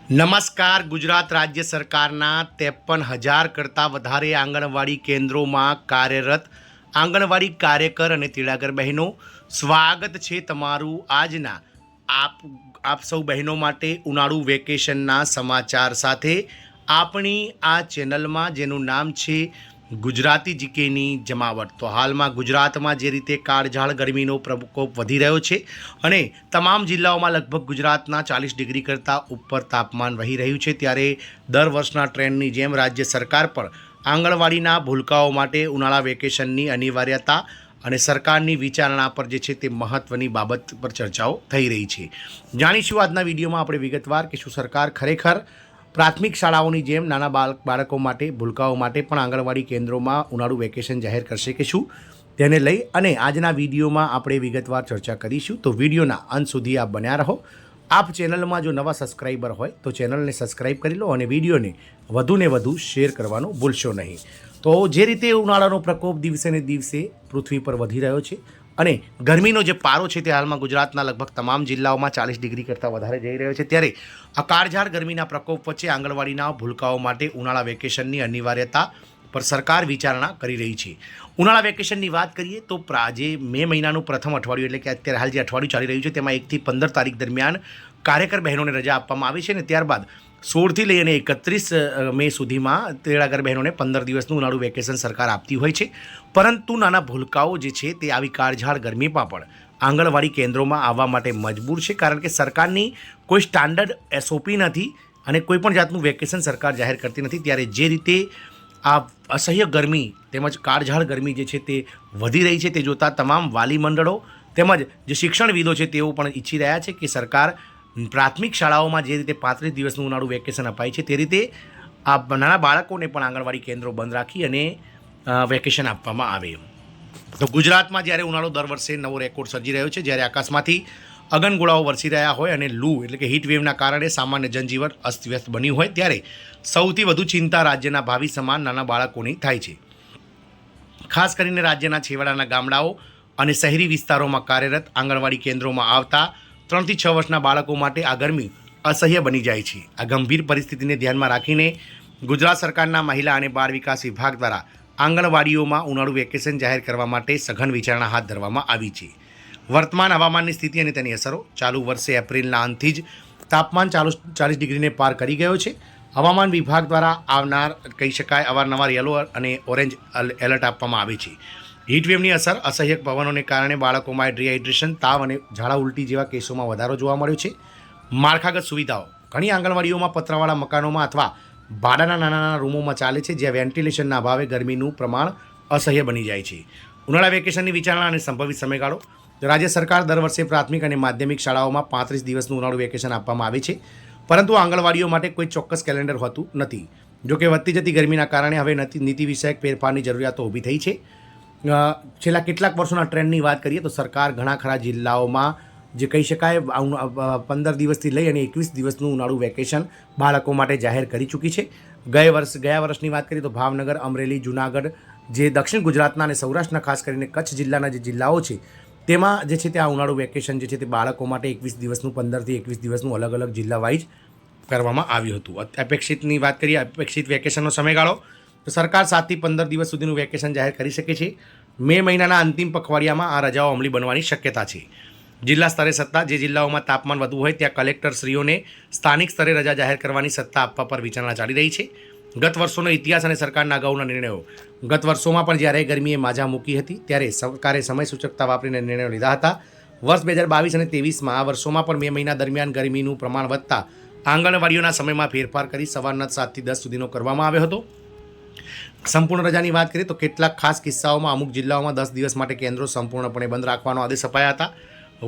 નમસ્કાર. ગુજરાત રાજ્ય સરકારના 53,000 કરતાં વધારે આંગણવાડી કેન્દ્રોમાં કાર્યરત આંગણવાડી કાર્યકર અને તેડાગર બહેનો, સ્વાગત છે તમારું આજના આપ સૌ બહેનો માટે ઉનાળુ વેકેશનના સમાચાર સાથે આપણી આ ચેનલમાં, જેનું નામ છે ગુજરાતી જીકેની જમાવટ. તો હાલમાં ગુજરાતમાં જે રીતે કાળઝાળ ગરમીનો પ્રકોપ વધી રહ્યો છે અને તમામ જિલ્લાઓમાં લગભગ ગુજરાતના 40 ડિગ્રી કરતાં ઉપર તાપમાન વહી રહ્યું છે, ત્યારે દર વર્ષના ટ્રેન્ડની જેમ રાજ્ય સરકાર પણ આંગણવાડીના ભૂલકાઓ માટે ઉનાળા વેકેશનની અનિવાર્યતા અને સરકારની વિચારણા પર જે છે તે મહત્ત્વની બાબત પર ચર્ચાઓ થઈ રહી છે. જાણીશું આજના વિડીયોમાં આપણે વિગતવાર કે શું સરકાર ખરેખર પ્રાથમિક શાળાઓની જેમ નાના બાળકો માટે, ભૂલકાઓ માટે પણ આંગણવાડી કેન્દ્રોમાં ઉનાળુ વેકેશન જાહેર કરશે કે શું, તેને લઈ અને આજના વિડીયોમાં આપણે વિગતવાર ચર્ચા કરીશું. તો વિડીયોના અંત સુધી આપ બન્યા રહો. આપ ચેનલમાં જો નવા સબસ્ક્રાઈબર હોય તો ચેનલને સબસ્ક્રાઈબ કરી લો અને વિડીયોને વધુને વધુ શેર કરવાનું ભૂલશો નહીં. તો જે રીતે ઉનાળાનો પ્રકોપ દિવસે ને દિવસે પૃથ્વી પર વધી રહ્યો છે અને ગરમીનો જે પારો છે તે હાલમાં ગુજરાતના લગભગ તમામ જિલ્લાઓમાં 40 ડિગ્રી કરતાં વધારે જઈ રહ્યો છે, ત્યારે આ કાળઝાળ ગરમીના પ્રકોપ વચ્ચે આંગણવાડીના ભૂલકાઓ માટે ઉનાળા વેકેશનની અનિવાર્યતા પર સરકાર વિચારણા કરી રહી છે. ઉનાળા વેકેશનની વાત કરીએ તો જે મે મહિનાનું પ્રથમ અઠવાડિયું, એટલે કે અત્યારે હાલ જે અઠવાડિયું ચાલી રહ્યું છે તેમાં 1 થી 15 તારીખ દરમિયાન કાર્યકર બહેનોને રજા આપવામાં આવી છે અને ત્યારબાદ 16થી લઈ અને 31 મે સુધીમાં તેડાગર બહેનોને 15 દિવસનું ઉનાળુ વેકેશન સરકાર આપતી હોય છે. પરંતુ નાના ભૂલકાઓ જે છે તે આવી કાળઝાળ ગરમીમાં પણ આંગણવાડી કેન્દ્રોમાં આવવા માટે મજબૂર છે, કારણ કે સરકારની કોઈ સ્ટાન્ડર્ડ એસઓપી નથી અને કોઈપણ જાતનું વેકેશન સરકાર જાહેર કરતી નથી. ત્યારે જે રીતે આ અસહ્ય ગરમી તેમજ કાળઝાળ ગરમી જે છે તે વધી રહી છે તે જોતાં તમામ વાલી મંડળો તેમજ જે શિક્ષણવિદો છે તેઓ પણ ઈચ્છી રહ્યા છે કે સરકાર પ્રાથમિક શાળાઓમાં જે રીતે 35 દિવસનું ઉનાળુ વેકેશન અપાય છે તે રીતે આ નાના બાળકોને પણ આંગણવાડી કેન્દ્રો બંધ રાખી અને વેકેશન આપવામાં આવે. તો ગુજરાતમાં જ્યારે ઉનાળો દર વર્ષે નવો રેકોર્ડ સર્જી રહ્યો છે, જ્યારે આકાશમાંથી અગનગોળાઓ વરસી રહ્યા હોય અને લૂ એટલે કે હીટ વેવના કારણે સામાન્ય જનજીવન અસ્તવ્યસ્ત બન્યું હોય, ત્યારે સૌથી વધુ ચિંતા રાજ્યના ભાવિ સમાન નાના બાળકોની થાય છે. ખાસ કરીને રાજ્યના છેવાડાના ગામડાઓ અને શહેરી વિસ્તારોમાં કાર્યરત આંગણવાડી કેન્દ્રોમાં આવતા 3 થી 6 વર્ષના બાળકો માટે આ ગરમી અસહ્ય બની જાય છે. આ ગંભીર પરિસ્થિતિને ધ્યાનમાં રાખીને ગુજરાત સરકારના મહિલા અને બાળ વિકાસ વિભાગ દ્વારા આંગણવાડીઓમાં ઉનાળુ વેકેશન જાહેર કરવા માટે સઘન વિચારણા હાથ ધરવામાં આવી છે. વર્તમાન હવામાનની સ્થિતિ અને તેની અસરો. ચાલુ વર્ષે એપ્રિલના અંતથી જ તાપમાન 40 ડિગ્રીને પાર કરી ગયો છે. હવામાન વિભાગ દ્વારા આવનાર કહી શકાય અવારનવાર યલો અને ઓરેન્જ એલર્ટ આપવામાં આવે છે. હીટવેવની અસર. અસહ્ય પવનોને કારણે બાળકોમાં ડિહાઇડ્રેશન, તાવ અને ઝાડા ઉલટી જેવા કેસોમાં વધારો જોવા મળ્યો છે. માળખાગત સુવિધાઓ. ઘણી આંગણવાડીઓમાં પતરાવાળા મકાનોમાં અથવા ભાડાના નાના રૂમોમાં ચાલે છે, જ્યાં વેન્ટિલેશનના અભાવે ગરમીનું પ્રમાણ અસહ્ય બની જાય છે. ઉનાળા વેકેશનની વિચારણા અને સંભવિત સમયગાળો. રાજ્ય સરકાર દર વર્ષે પ્રાથમિક અને માધ્યમિક શાળાઓમાં 35 દિવસનું ઉનાળુ વેકેશન આપવામાં આવે છે, પરંતુ આંગણવાડીઓ માટે કોઈ ચોક્કસ કેલેન્ડર હોતું નથી. જોકે વધતી જતી ગરમીના કારણે હવે નીતિ વિષયક ફેરફારની જરૂરિયાતો ઊભી થઈ છે. છેલ્લા કેટલાક વર્ષોના ટ્રેન્ડની વાત કરીએ તો સરકાર ઘણા ખરા જિલ્લાઓમાં જે કહી શકાય 15 દિવસથી લઈ અને 21 દિવસનું ઉનાળુ વેકેશન બાળકો માટે જાહેર કરી ચૂકી છે. ગયા વર્ષની વાત કરીએ તો ભાવનગર, અમરેલી, જૂનાગઢ, જે દક્ષિણ ગુજરાતના અને સૌરાષ્ટ્રના ખાસ કરીને કચ્છ જિલ્લાના જે જિલ્લાઓ છે તેમાં જે છે તે આ ઉનાળુ વેકેશન જે છે તે બાળકો માટે 21 દિવસનું, 15થી 21 દિવસનું અલગ અલગ જિલ્લા વાઇઝ કરવામાં આવ્યું હતું. અપેક્ષિતની વાત કરીએ, અપેક્ષિત વેકેશનનો સમયગાળો, તો સરકાર 7 થી 15 દિવસ સુધીનું વેકેશન જાહેર કરી શકે છે. મે મહિનાના અંતિમ પખવાડિયામાં આ રજાઓ અમલી બનવાની શક્યતા છે. જિલ્લા સ્તરે સત્તા. જે જિલ્લાઓમાં તાપમાન વધુ હોય ત્યાં કલેક્ટરશ્રીઓને સ્થાનિક સ્તરે રજા જાહેર કરવાની સત્તા આપવા પર વિચારણા ચાલી રહી છે. ગત વર્ષોનો ઇતિહાસ અને સરકારના અગાઉના નિર્ણયો. ગત વર્ષોમાં પણ જ્યારે ગરમીએ માજા મૂકી હતી ત્યારે સરકારે સમય સૂચકતા વાપરીને નિર્ણયો લીધા હતા. વર્ષ 2022 અને 2023માં આ વર્ષોમાં પણ મે મહિના દરમિયાન ગરમીનું પ્રમાણ વધતા આંગણવાડીઓના સમયમાં ફેરફાર કરી સવારના 7 થી 10 સુધીનો કરવામાં આવ્યો હતો. સંપૂર્ણ રજાની વાત કરીએ તો કેટલાક ખાસ કિસ્સાઓમાં અમુક જિલ્લાઓમાં 10 દિવસ માટે કેન્દ્રો સંપૂર્ણપણે બંધ રાખવાનો આદેશ અપાયા હતા.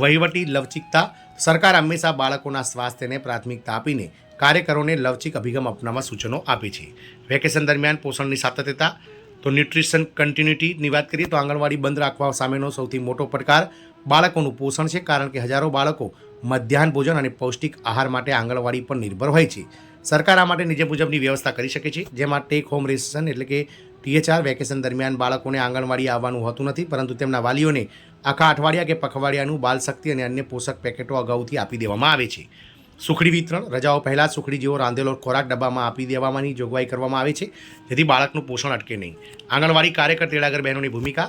વહીવટી લવચિકતા. સરકાર હંમેશા બાળકોના સ્વાસ્થ્યને પ્રાથમિકતા આપીને કાર્યકરોને લવચિક અભિગમ અપનાવવા સૂચનો આપે છે. વેકેશન દરમિયાન પોષણની સાતત્યતા. તો ન્યુટ્રિશન કન્ટિન્યુટીની વાત કરીએ તો આંગણવાડી બંધ રાખવા સામેનો સૌથી મોટો પડકાર બાળકોનું પોષણ છે, કારણ કે હજારો બાળકો મધ્યાહન ભોજન અને પૌષ્ટિક આહાર માટે આંગણવાડી પર નિર્ભર હોય છે. સરકાર આ માટે નીચે મુજબની વ્યવસ્થા કરી શકે છે, જેમાં ટેક હોમ રેશન એટલે કે THR. વેકેશન દરમિયાન બાળકોને આંગણવાડી આવવાનું હોતું નથી, પરંતુ તેમના વાલીઓને આખા અઠવાડિયા કે પખવાડિયાનું બાલશક્તિ અને અન્ય પોષક પેકેટો અગાઉથી આપી દેવામાં આવે છે. સુખડી વિતરણ રજાઓ પહેલાં સુખડી જેવો રાંધેલો ખોરાક ડબ્બામાં આપી દેવાની જોગવાઈ કરવામાં આવે છે, જેથી બાળકનું પોષણ અટકે નહીં. આંગણવાડી કાર્યકર તેડાગર બહેનોની ભૂમિકા.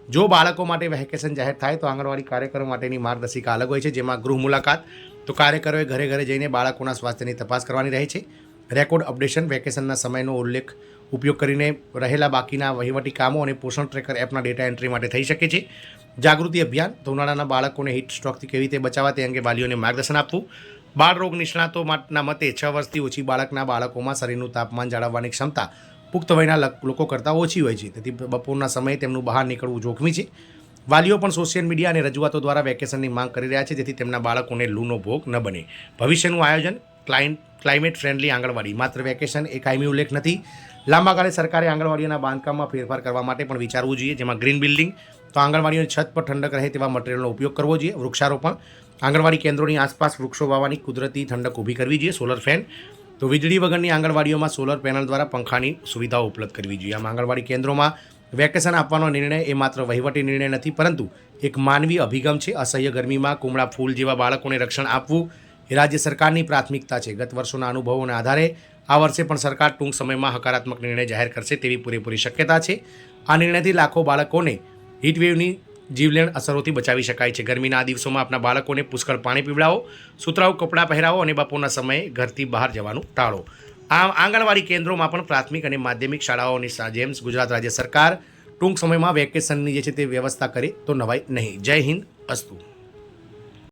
જો બાળકો માટે વેકેશન જાહેર થાય તો આંગણવાડી કાર્યકરો માટેની માર્ગદર્શિકા અલગ હોય છે, જેમાં ગૃહ મુલાકાત, તો કાર્યકરોએ ઘરે ઘરે જઈને બાળકોના સ્વાસ્થ્યની તપાસ કરવાની રહે છે. રેકોર્ડ અપડેશન, વેકેશનના સમયનો ઉપયોગ કરીને રહેલા બાકીના વહીવટી કામો અને પોષણ ટ્રેકર એપના ડેટા એન્ટ્રી માટે થઈ શકે છે. જાગૃતિ અભિયાન, તો ઉનાળાના બાળકોને હીટ સ્ટ્રોકથી કેવી રીતે બચાવવા તે અંગે વાલીઓને માર્ગદર્શન આપવું. બાળ રોગ નિષ્ણાતોના મતે 6 વર્ષથી ઓછી બાળકોમાં શરીરનું તાપમાન જાળવવાની ક્ષમતા પુખ્ત વયના લોકો કરતાં ઓછી હોય છે, તેથી બપોરના સમયે તેમનું બહાર નીકળવું જોખમી છે. વાલીઓ પણ સોશિયલ મીડિયા અને રજૂઆતો દ્વારા વેકેશનની માંગ કરી રહ્યા છે, જેથી તેમના બાળકોને લૂનો ભોગ ન બને. ભવિષ્યનું આયોજન, ક્લાઇમેટ ફ્રેન્ડલી આંગણવાડી. માત્ર વેકેશન એ કાયમી ઉલ્લેખ નથી. લાંબા ગાળે સરકારે આંગણવાડીઓના બાંધકામમાં ફેરફાર કરવા માટે પણ વિચારવું જોઈએ, જેમાં ગ્રીન બિલ્ડિંગ, તો આંગણવાડીઓની છત પર ઠંડક રહે તેવા મટીરિયલનો ઉપયોગ કરવો જોઈએ. વૃક્ષારોપણ, આંગણવાડી કેન્દ્રોની આસપાસ વૃક્ષો વાવવાની કુદરતી ઠંડક ઊભી કરવી જોઈએ. સોલર ફેન, તો વીજળી વગરની આંગણવાડીઓમાં સોલર પેનલ દ્વારા પંખાની સુવિધાઓ ઉપલબ્ધ કરવી જોઈએ. આમ આંગણવાડી કેન્દ્રોમાં વેકેશન આપવાનો નિર્ણય એ માત્ર વહીવટી નિર્ણય નથી, પરંતુ એક માનવીય અભિગમ છે. અસહ્ય ગરમીમાં કુમળા ફૂલ જેવા બાળકોને રક્ષણ આપવું એ રાજ્ય સરકારની પ્રાથમિકતા છે. ગત વર્ષોના અનુભવોના આધારે આ વર્ષે પણ સરકાર ટૂંક સમયમાં હકારાત્મક નિર્ણય જાહેર કરશે તેવી પૂરેપૂરી શક્યતા છે. આ નિર્ણયથી લાખો બાળકોને હીટવેવની જીવલેણ અસરોથી બચાવી શકાય છે. ગરમીના આ દિવસોમાં આપણા બાળકોને પુષ્કળ પાણી પીવડાવો, સુતરાઉ કપડાં પહેરાવો અને બપોરના સમયે ઘરથી બહાર જવાનું ટાળો. આમ આંગણવાડી કેન્દ્રોમાં પણ પ્રાથમિક અને માધ્યમિક શાળાઓની જેમ ગુજરાત રાજ્ય સરકાર ટૂંક સમયમાં વેકેશનની જે છે તે વ્યવસ્થા કરે તો નવાઈ નહીં. જય હિન્દ, અસ્તુ.